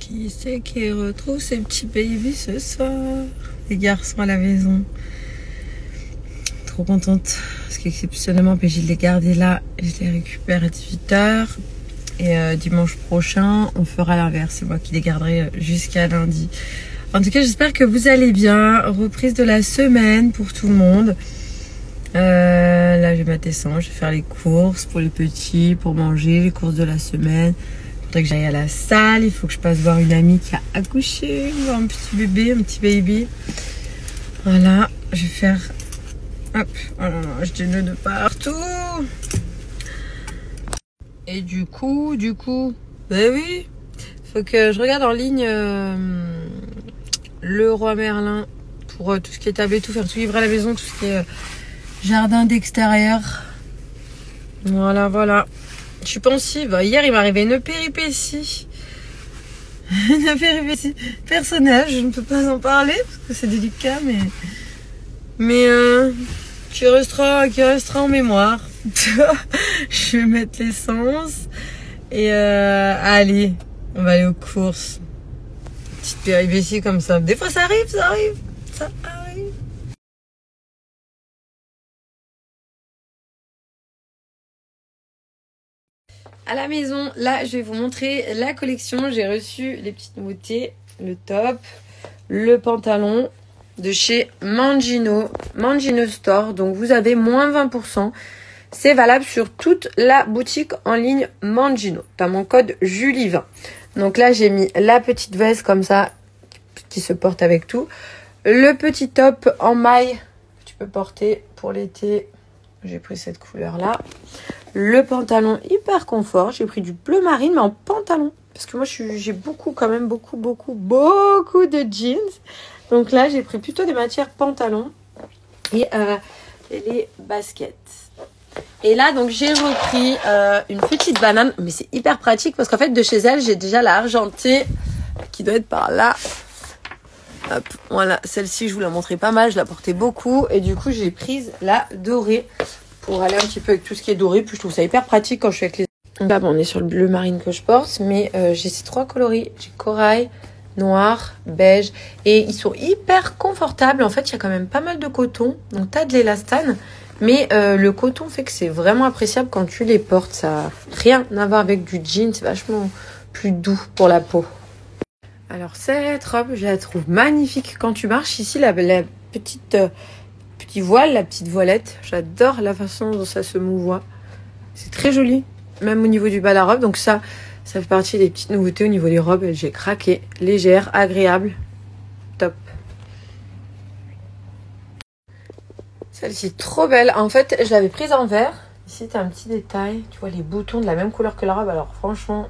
Qui c'est qui retrouve ses petits babies ce soir? Les garçons à la maison. Trop contente. Parce qu'exceptionnellement, PJ les garder là. Et je les récupère à 18 h. Et dimanche prochain, on fera l'inverse. C'est moi qui les garderai jusqu'à lundi. En tout cas, j'espère que vous allez bien. Reprise de la semaine pour tout le monde. Là, je vais mettre essence. Je vais faire les courses pour les petits, pour manger, les courses de la semaine. Il faudrait que j'aille à la salle. Il faut que je passe voir une amie qui a accouché, voir un petit bébé, un petit baby. Voilà, je vais faire... Hop, oh là là, j'ai des nœuds de partout. Et du coup, ben oui, faut que je regarde en ligne le roi Merlin pour tout ce qui est table et tout, faire tout livrer à la maison, tout ce qui est jardin d'extérieur. Voilà, voilà. Je suis pensive. Hier, il m'est arrivé une péripétie. Une péripétie personnelle, je ne peux pas en parler parce que c'est délicat, mais qui restera en mémoire. Je vais mettre l'essence et allez, on va aller aux courses. Petite péripétie comme ça. Des fois ça arrive. À la maison, là, je vais vous montrer la collection. J'ai reçu les petites nouveautés, le top, le pantalon de chez Mangino Store. Donc, vous avez moins 20%. C'est valable sur toute la boutique en ligne Mangino. Tu as mon code Julie20. Donc là, j'ai mis la petite veste comme ça, qui se porte avec tout. Le petit top en maille que tu peux porter pour l'été. J'ai pris cette couleur-là. Le pantalon hyper confort. J'ai pris du bleu marine, mais en pantalon. Parce que moi, j'ai beaucoup de jeans. Donc là, j'ai pris plutôt des matières pantalon et les baskets. Et là, donc, j'ai repris une petite banane. Mais c'est hyper pratique parce qu'en fait, de chez elle, j'ai déjà la argentée qui doit être par là. Hop, voilà, celle-ci, je vous la montrais pas mal. Je la portais beaucoup. Et du coup, j'ai prise la dorée pour aller un petit peu avec tout ce qui est doré. Puis je trouve ça hyper pratique quand je suis avec les... Là, bon, on est sur le bleu marine que je porte. Mais j'ai ces trois coloris. J'ai corail, noir, beige. Et ils sont hyper confortables. En fait, il y a quand même pas mal de coton. Donc, tu as de l'élastane. Mais le coton fait que c'est vraiment appréciable quand tu les portes. Ça n'a rien à voir avec du jean. C'est vachement plus doux pour la peau. Alors, cette robe, je la trouve magnifique. Quand tu marches ici, la petite... petit voile, la petite voilette. J'adore la façon dont ça se mouvoie. C'est très joli, même au niveau du bas de la robe. Donc ça fait partie des petites nouveautés au niveau des robes. J'ai craqué. Légère, agréable. Top. Celle-ci, trop belle. En fait, je l'avais prise en vert. Ici, tu as un petit détail. Tu vois les boutons de la même couleur que la robe. Alors franchement,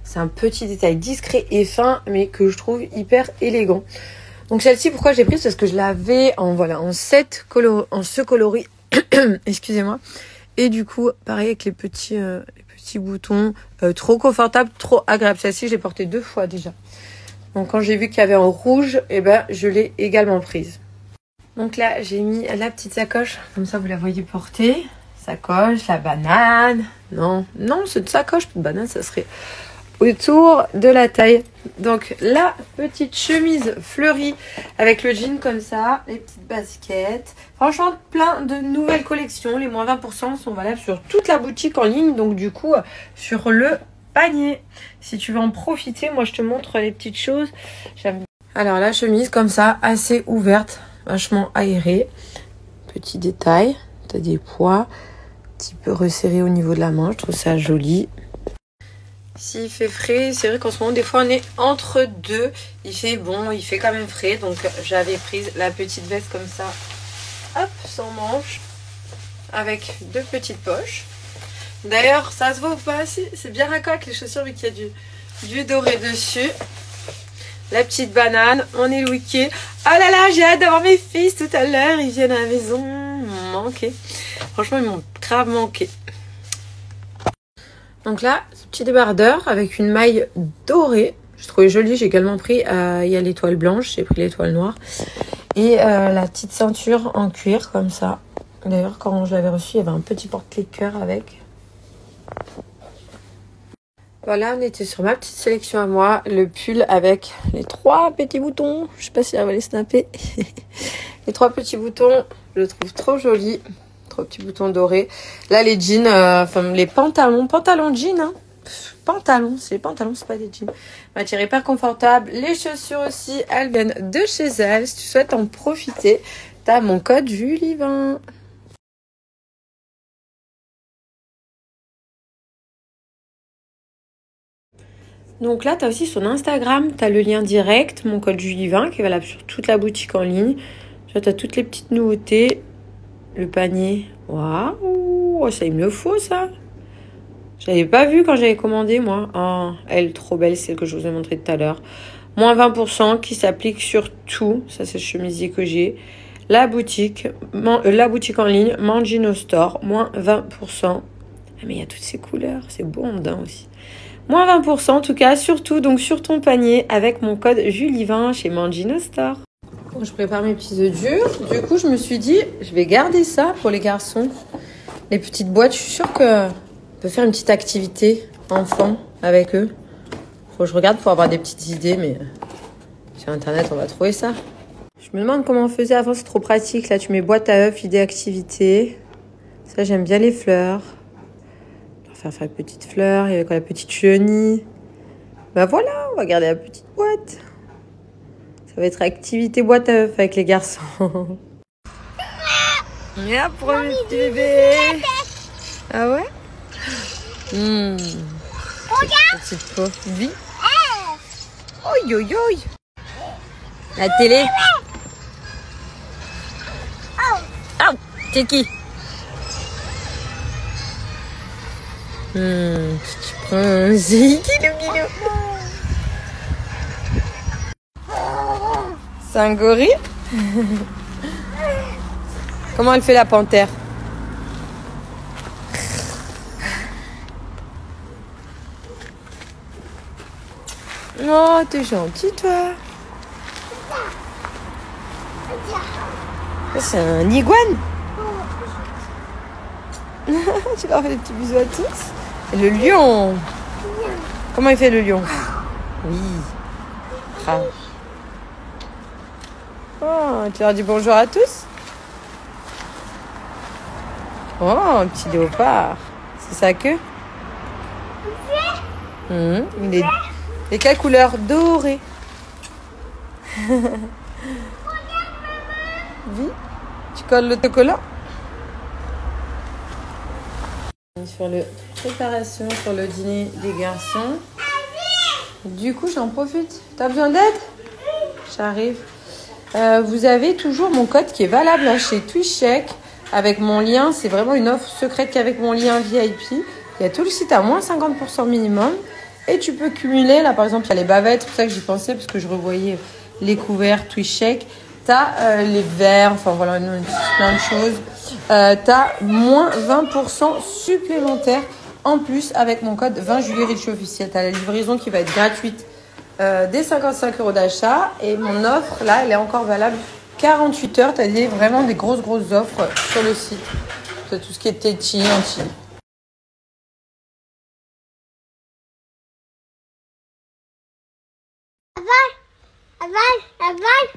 c'est un petit détail discret et fin, mais que je trouve hyper élégant. Donc celle-ci, pourquoi j'ai prise? Parce que je l'avais en ce coloris. Excusez-moi. Et du coup, pareil avec les petits boutons. Trop confortable, trop agréable. Celle-ci, je l'ai portée 2 fois déjà. Donc quand j'ai vu qu'il y avait en rouge, je l'ai également prise. Donc là, j'ai mis la petite sacoche. Comme ça, vous la voyez porter. Sacoche, la banane. Non, c'est une sacoche. Une banane, ça serait... autour de la taille. Donc la petite chemise fleurie avec le jean comme ça, les petites baskets. Franchement, plein de nouvelles collections. Les moins 20% sont valables sur toute la boutique en ligne. Donc du coup, sur le panier. Si tu veux en profiter, moi je te montre les petites choses. Alors la chemise comme ça, assez ouverte, vachement aérée. Petit détail, tu as des pois, un petit peu resserré au niveau de la main. Je trouve ça joli. S'il fait frais, c'est vrai qu'en ce moment, des fois, on est entre deux. Il fait bon, il fait quand même frais. Donc, j'avais prise la petite veste comme ça. Hop, sans manches. Avec 2 petites poches. D'ailleurs, ça se voit ou pas? C'est bien raccord avec les chaussures, vu qu'il y a du doré dessus. La petite banane, on est le week-end. Oh là là, j'ai hâte d'avoir mes fils tout à l'heure. Ils viennent à la maison. Ils m'ont manqué. Franchement, ils m'ont grave manqué. Donc là, ce petit débardeur avec une maille dorée. Je trouvais joli. J'ai également pris, il y a l'étoile blanche. J'ai pris l'étoile noire. Et la petite ceinture en cuir comme ça. D'ailleurs, quand je l'avais reçue, il y avait un petit porte-clés cœur avec. Voilà, on était sur ma petite sélection à moi. Le pull avec les 3 petits boutons. Je sais pas si elle va les snapper. Les 3 petits boutons, je le trouve trop joli. 3 petits boutons dorés. Là, les jeans, enfin les pantalons. Pantalons jeans, hein. Pantalons, c'est les pantalons, c'est pas des jeans. Matière hyper confortable. Les chaussures aussi, elles viennent de chez elles. Si tu souhaites en profiter, t'as mon code Julie20. Donc là, tu as aussi son Instagram, tu as le lien direct, mon code Julie20 qui est valable sur toute la boutique en ligne. Tu as toutes les petites nouveautés. Le panier, waouh, ça il me le faut ça. Je l'avais pas vu quand j'avais commandé moi. Oh, elle est trop belle, celle que je vous ai montré tout à l'heure. Moins 20% qui s'applique sur tout. Ça c'est le chemisier que j'ai. La boutique en ligne, Mangino Store, moins 20%. Ah, mais il y a toutes ces couleurs, c'est beau en dedans aussi. Moins 20% en tout cas, surtout donc sur ton panier avec mon code Julie20 chez Mangino Store. Bon, je prépare mes petits œufs durs. Du coup, je me suis dit, je vais garder ça pour les garçons. Les petites boîtes, je suis sûre qu'on peut faire une petite activité enfant avec eux. Faut que je regarde pour avoir des petites idées, mais sur Internet, on va trouver ça. Je me demande comment on faisait avant, c'est trop pratique. Là, tu mets boîte à œufs, idée activité. Ça, j'aime bien les fleurs. Faire une petite fleur, il y avait quoi, la petite chenille. Bah voilà, on va garder la petite boîte. Ça va être activité boîte à œufs avec les garçons. Et hop, premier petit bébé. Ah ouais? Petite peau. Vie. Oi, oi, oi. La télé. Oh, t'es qui? Petit prince. C'est un gorille. Comment elle fait la panthère? Oh, t'es gentil toi. C'est un iguane. Tu leur fais des petits bisous à tous. Et le lion. Comment il fait le lion? Oui. Ah. Oh, tu leur dis bonjour à tous. Oh, un petit léopard. C'est sa queue? Il est... Et quelle couleur? Doré. Oui. Tu colles l'autocollant? Sur le préparation sur le dîner des garçons. Du coup, j'en profite. T'as besoin d'aide? J'arrive. Vous avez toujours mon code qui est valable là, chez TwitchCheck avec mon lien. C'est vraiment une offre secrète qu'avec mon lien VIP. Il y a tout le site à moins 50% minimum. Et tu peux cumuler. Là, par exemple, il y a les bavettes. C'est pour ça que j'y pensais parce que je revoyais les couverts TwitchCheck. T'as les verres. Enfin, voilà, plein de choses. T'as moins 20% supplémentaire en plus avec mon code 20 Julie Ricci officiel. T'as la livraison qui va être gratuite dès 55 € d'achat. Et mon offre, là, elle est encore valable 48 heures. T'as vraiment des grosses offres sur le site. T'as tout ce qui est tétine, anti.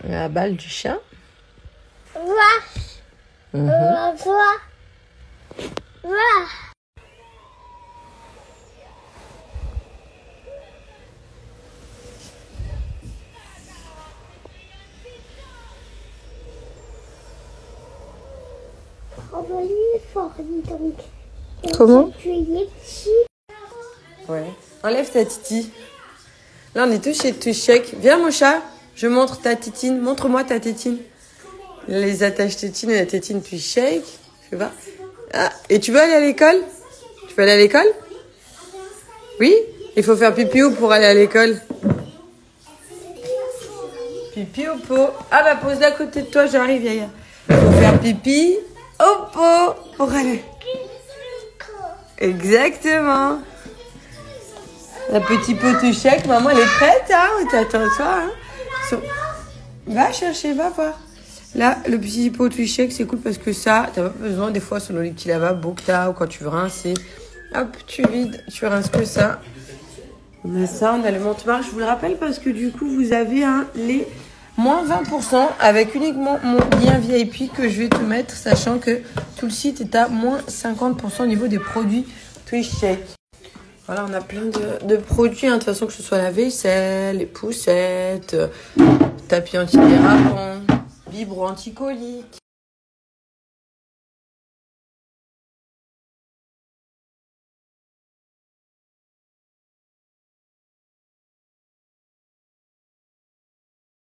La balle du chat. Comment? Ouais. Enlève ta titi. Là, on est tous chez TwitchCheck. Viens, mon chat. Je montre ta tétine. Montre-moi ta tétine. Les attaches tétines et la tétine TwitchCheck. Je sais pas. Ah, et tu veux aller à l'école? Tu veux aller à l'école? Oui? Il faut faire pipi ou pour aller à l'école? Pipi au pot. Ah bah pose-la à côté de toi, j'arrive, Yaya. Il faut faire pipi au pot pour aller. Exactement. La petite pot TwitchCheck, maman elle est prête, hein? T'attends toi, hein? Va chercher, va voir. Là, le petit pot TwitchCheck, c'est cool parce que ça, t'as pas besoin des fois selon les petits lavabos que t'as ou quand tu veux rincer. Hop, tu vides, tu rinces que ça. On a ça, on a le Montemar, je vous le rappelle parce que du coup vous avez les moins 20% avec uniquement mon lien VIP que je vais te mettre, sachant que tout le site est à moins 50% au niveau des produits TwistShake. Voilà, on a plein de produits, de toute façon que ce soit la vaisselle, les poussettes, tapis antidérapant, vibro anticolique.